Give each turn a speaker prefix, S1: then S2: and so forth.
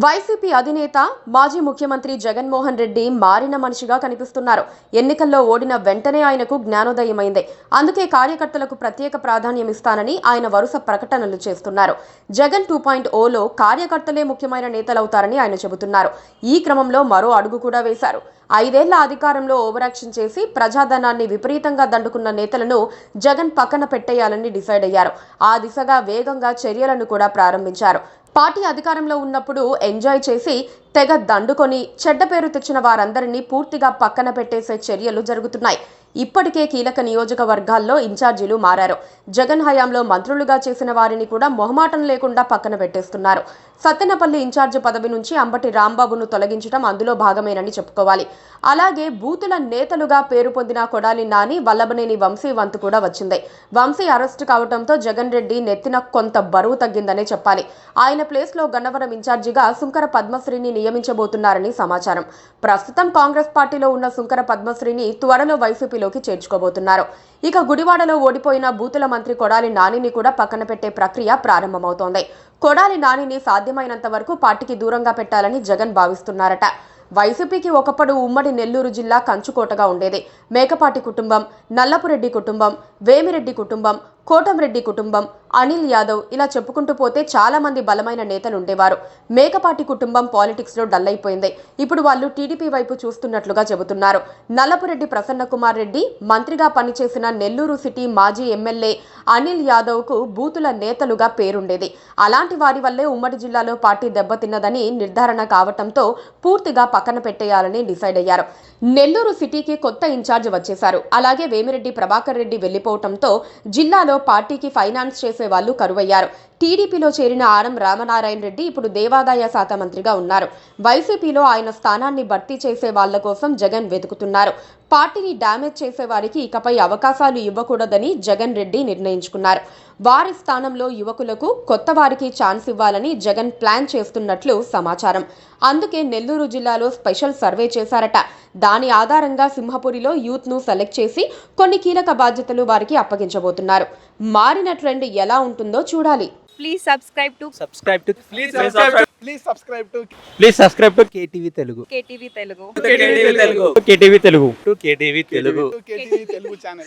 S1: YCP అధినేత మాజీ ముఖ్యమంత్రి జగన్మోహన్ రెడ్డి మారిన మనిషిగా కనిపిస్తున్నారు. ఎన్నికల్లో ఓడిన వెంటనే ఆయనకు జ్ఞానోదయమైంది. అందుకే కార్యకర్తలకు ప్రత్యేక ప్రాధాన్యం ఇస్తానని ఆయన వరుస ప్రకటనలు చేస్తున్నారు. జగన్ 2.0లో కార్యకర్తలే ముఖ్యమైన నేతలవుతారని ఆయన చెబుతున్నారు. ఈ క్రమంలో మరో అడుగు కూడా వేశారు. 5 ఏళ్ల అధికారంలో ఓవరాక్షన్ చేసి ప్రజాధనాన్ని విపరీతంగా దండుకున్న నేతలను జగన్ పక్కన పెట్టేయాలని డిసైడ్ అయ్యారు. ఆ దిశగా వేగంగా చర్యలను కూడా ప్రారంభించారు. పార్టీ అధికారంలో ఉన్నప్పుడు ఎంజాయ్ చేసి తెగ దండుకొని చెడ్డ పేరు తెచ్చిన వారందరినీ పూర్తిగా పక్కన పెట్టేసే చర్యలు జరుగుతున్నాయి. ఇప్పటికే కీలక నియోజకవర్గాల్లో ఇన్ఛార్జీలు మారారు. జగన్ హయాంలో మంత్రులుగా చేసిన వారిని కూడా మొహమాటం లేకుండా పక్కన పెట్టేస్తున్నారు. సత్తెనపల్లి ఇన్ఛార్జి పదవి నుంచి అంబటి రాంబాబును తొలగించడం అందులో భాగమేనని చెప్పుకోవాలి. అలాగే బూతుల నేతలుగా పేరు పొందిన కొడాలి నాని, వల్లభనేని వంశీ వంతు కూడా వచ్చింది. వంశీ అరెస్టు కావడంతో జగన్ రెడ్డి నెత్తిన కొంత బరువు తగ్గిందనే చెప్పాలి. ఆయన ప్లేస్లో గన్నవరం ఇన్ఛార్జిగా సుంకర పద్మశ్రీని నియమించబోతున్నారని సమాచారం. ప్రస్తుతం కాంగ్రెస్ పార్టీలో ఉన్న సుంకర పద్మశ్రీని త్వరలో వైసీపీలోకి చేర్చుకోబోతున్నారు. ఇక గుడివాడలో ఓడిపోయిన బూతుల మంత్రి కొడాలి నానిని కూడా పక్కన పెట్టే ప్రక్రియ ప్రారంభమవుతోంది. కొడాలి నానిని సాధ్యమైనంత వరకు పార్టీకి దూరంగా పెట్టాలని జగన్ భావిస్తున్నారట. వైసీపీకి ఒకప్పుడు ఉమ్మడి నెల్లూరు జిల్లా కంచుకోటగా ఉండేది. మేకపాటి కుటుంబం, నల్లపురెడ్డి కుటుంబం, వేమిరెడ్డి కుటుంబం, కోటంరెడ్డి కుటుంబం, అనిల్ యాదవ్ ఇలా చెప్పుకుంటూ పోతే చాలా మంది బలమైన నేతలు ఉండేవారు. మేకపాటి కుటుంబం పాలిటిక్స్ లో డల్ అయిపోయింది. ఇప్పుడు వాళ్ళు టీడీపీ వైపు చూస్తున్నట్లుగా చెబుతున్నారు. నల్లపురెడ్డి ప్రసన్న కుమార్ రెడ్డి మంత్రిగా పనిచేసిన నెల్లూరు సిటీ మాజీ ఎమ్మెల్యే అనిల్ యాదవ్ కు బూతుల నేతలుగా పేరుండేది. అలాంటి వారి వల్లే ఉమ్మడి జిల్లాలో పార్టీ దెబ్బతిన్నదని నిర్ధారణ కావటంతో పూర్తిగా పక్కన పెట్టేయాలని డిసైడ్ అయ్యారు. నెల్లూరు సిటీకి కొత్త ఇన్ఛార్జ్ వచ్చేశారు. అలాగే వేమిరెడ్డి ప్రభాకర్ రెడ్డి వెళ్లిపోవటంతో జిల్లాలో పార్టీకి ఫైనాన్స్ చేసే వాళ్ళు కరువయ్యారు. టీడీపీలో చేరిన ఆరం రామనారాయణ రెడ్డి ఇప్పుడు దేవాదాయ శాఖ మంత్రిగా ఉన్నారు. వైసీపీలో ఆయన స్థానాన్ని భర్తీ చేసే వాళ్ల కోసం జగన్ వెతుకుతున్నారు. పార్టీని డ్యామేజ్ చేసే వారికి ఇకపై అవకాశాలు ఇవ్వకూడదని జగన్ రెడ్డి నిర్ణయించుకున్నారు. వారి స్థానంలో యువకులకు, కొత్త వారికి ఛాన్స్ ఇవ్వాలని జగన్ ప్లాన్ చేస్తున్నట్లు సమాచారం. అందుకే నెల్లూరు జిల్లాలో స్పెషల్ సర్వే చేశారట. దాని ఆధారంగా సింహపురిలో యూత్ ను సెలెక్ట్ చేసి కొన్ని కీలక బాధ్యతలు వారికి అప్పగించబోతున్నారు. మారిన ట్రెండ్ ఎలా ఉంటుందో చూడాలి.
S2: Please subscribe to
S3: KTV Telugu.
S2: KTV Telugu.
S3: KTV Telugu channel.